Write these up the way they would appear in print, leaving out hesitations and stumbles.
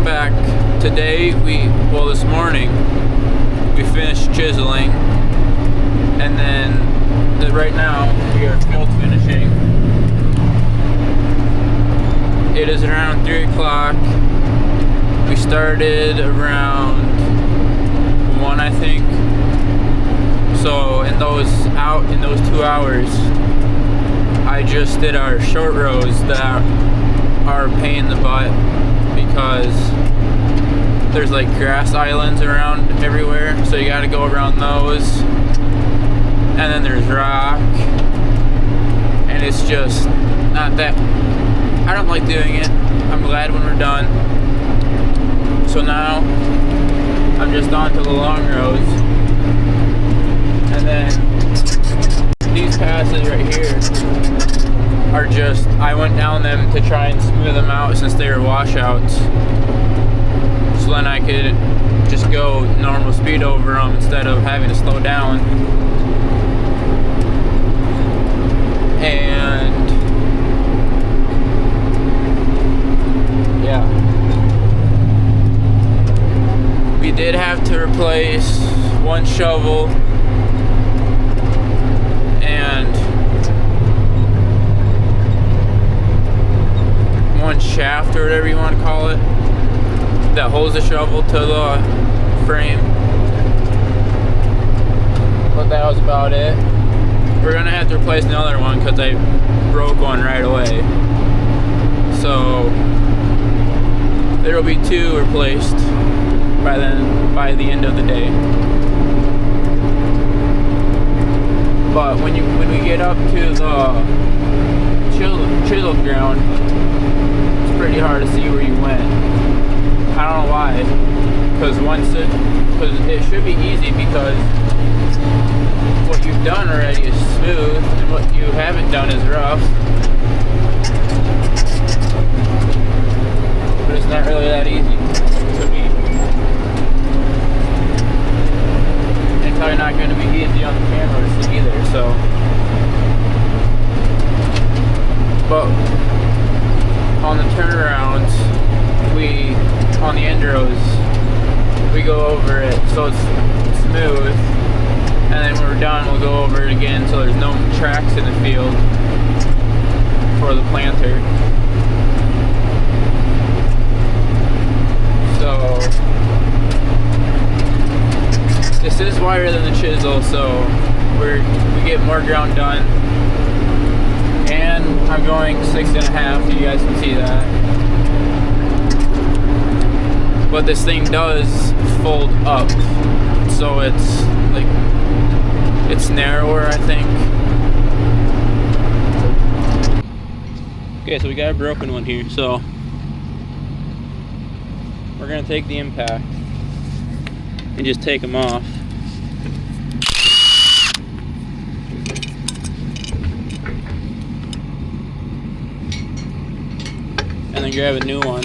back. Today, this morning, we finished chiseling, and then right now we are field finishing. It is around 3 o'clock. We started around 1, I think. So in those 2 hours, I just did our short rows that are a pain in the butt because there's like grass islands around everywhere, so you got to go around those. And then there's rock, and it's just not that. I don't like doing it. I'm glad when we're done. So now I'm just on to the long rows, and then these passes right here are just, I went down them to try and smooth them out since they were washouts, so then I could just go normal speed over them instead of having to slow down. And yeah, we did have to replace one shovel and one shaft, or whatever you want to call it, that holds the shovel to the frame. But that was about it. We're gonna have to replace another one because I broke one right away. So there'll be 2 replaced by the end of the day. But when we get up to the chiseled ground, it's pretty hard to see where you went. I don't know why, because it should be easy because what you've done already is smooth and what you haven't done is rough. But it's not really that easy to me. It's probably not going to be easy on the camera to see either, so. But on the turnarounds, on the end rows, we go over it so it's smooth. And then when we're done, we'll go over it again so there's no tracks in the field for the planter. So this is wider than the chisel, so we get more ground done. And I'm going 6.5, so you guys can see that. But this thing does fold up, so it's like, it's narrower, I think. Okay, so we got a broken one here, so we're gonna take the impact and just take them off. And then grab a new one.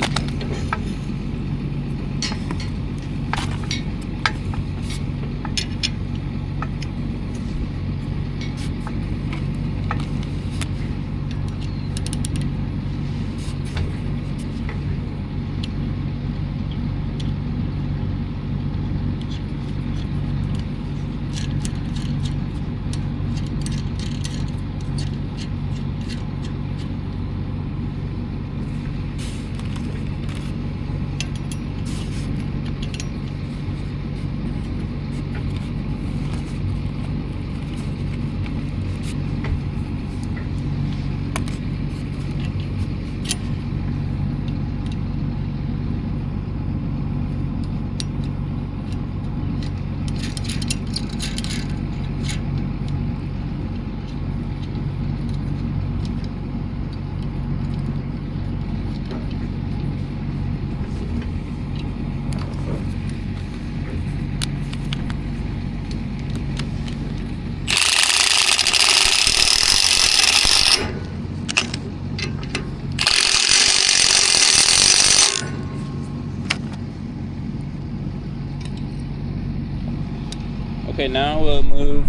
Okay, now we'll move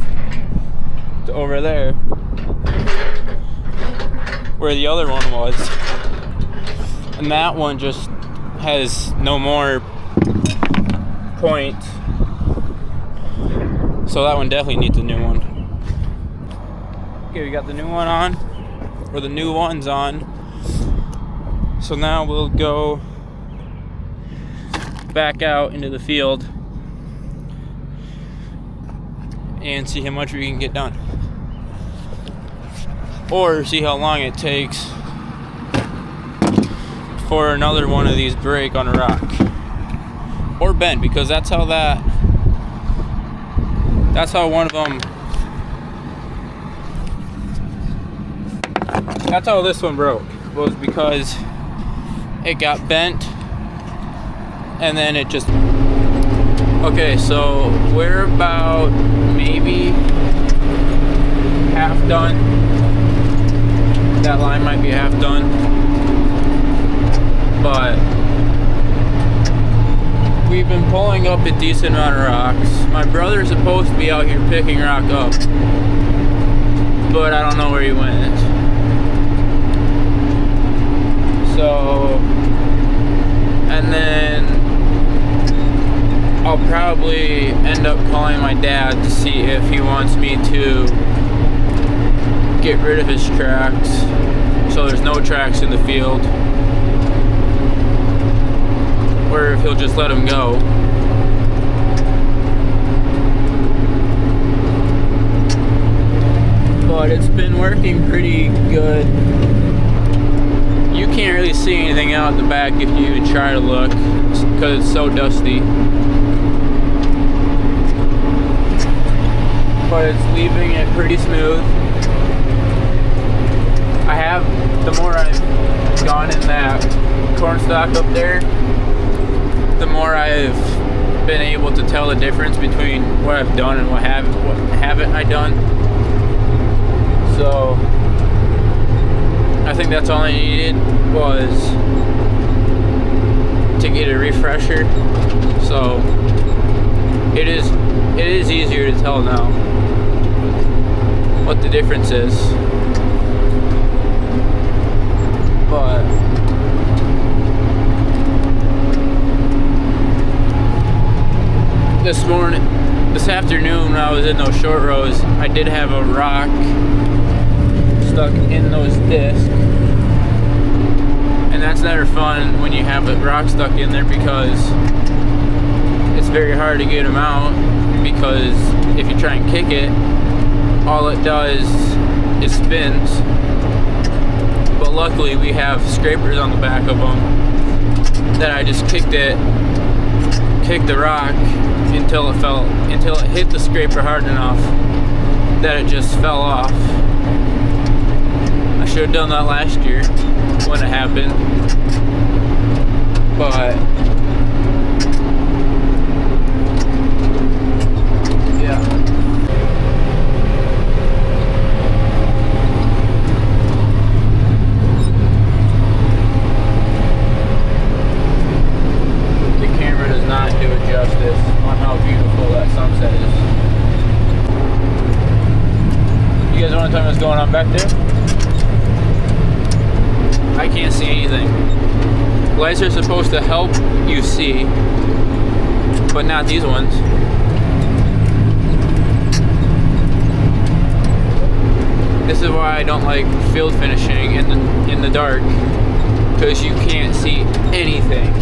to over there where the other one was. And that one just has no more point. So that one definitely needs a new one. Okay, we got the new one on, or the new ones on. So now we'll go back out into the field and see how much we can get done. Or see how long it takes for another one of these break on a rock. Or bend, because that's how one of them, that's how this one broke, was because it got bent and then it just, okay, so we're about maybe half done. That line might be half done, but we've been pulling up a decent amount of rocks. My brother's supposed to be out here picking rock up, but I don't know where he went. So, and then I'll probably end up calling my dad to see if he wants me to get rid of his tracks, so there's no tracks in the field, or if he'll just let them go. But it's been working pretty good. You can't really see anything out the back if you even try to look, because it's so dusty. But it's leaving it pretty smooth. The more I've gone in that corn stalk up there, the more I've been able to tell the difference between what I've done and what haven't I done. So I think that's all I needed, was to get a refresher. So it is easier to tell now what the difference is. But this afternoon when I was in those short rows, I did have a rock stuck in those discs, and that's never fun when you have a rock stuck in there, because it's very hard to get them out, because if you try and kick it, all it does is spins. But luckily we have scrapers on the back of them that I just kicked the rock until it hit the scraper hard enough that it just fell off. I should have done that last year when it happened, but yeah. Justice on how beautiful that sunset is. You guys want to tell me what's going on back there? I can't see anything. Lights are supposed to help you see, but not these ones. This is why I don't like field finishing in the dark, because you can't see anything.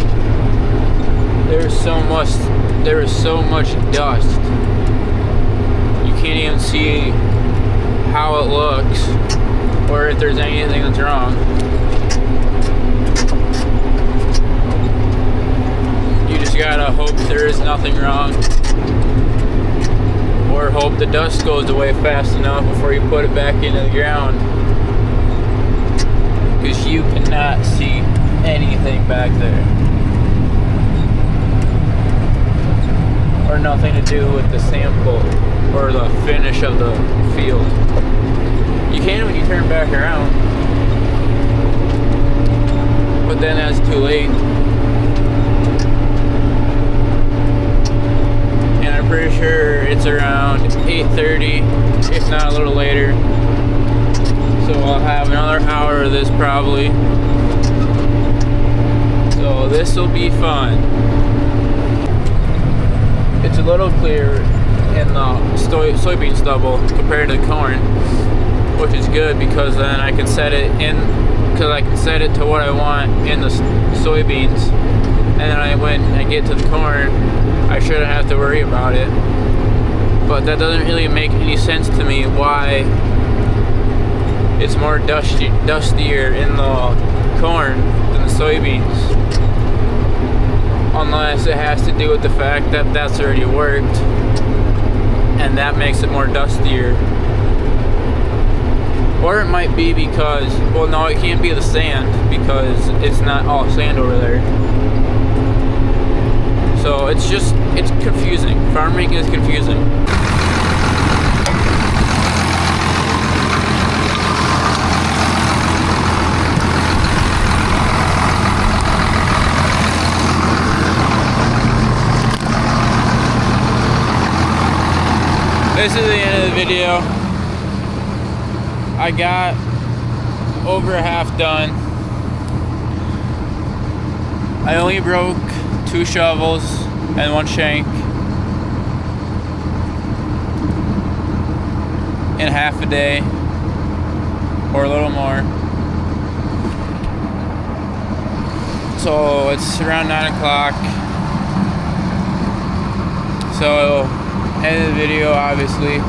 There is so much dust. You can't even see how it looks, or if there's anything that's wrong. You just gotta hope there is nothing wrong, or hope the dust goes away fast enough before you put it back into the ground, because you cannot see anything back there. Or nothing to do with the sample or the finish of the field. You can when you turn back around, but then that's too late. And I'm pretty sure it's around 8:30, if not a little later. So I'll have another hour of this probably. So So this will be fun. It's a little clearer in the soybean stubble compared to the corn, which is good because then I can set it in, because I can set it to what I want in the soybeans, and then when I get to the corn, I shouldn't have to worry about it. But that doesn't really make any sense to me why it's more dustier in the corn than the soybeans, unless it has to do with the fact that that's already worked and that makes it more dustier. Or it might be because, well, no, it can't be the sand because it's not all sand over there. So it's confusing. Farming is confusing. This is the end of the video. I got over half done. I only broke 2 shovels and 1 shank in half a day or a little more. So it's around 9 o'clock. So end of the video, obviously.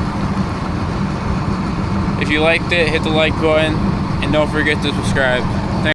If you liked it, hit the like button and don't forget to subscribe.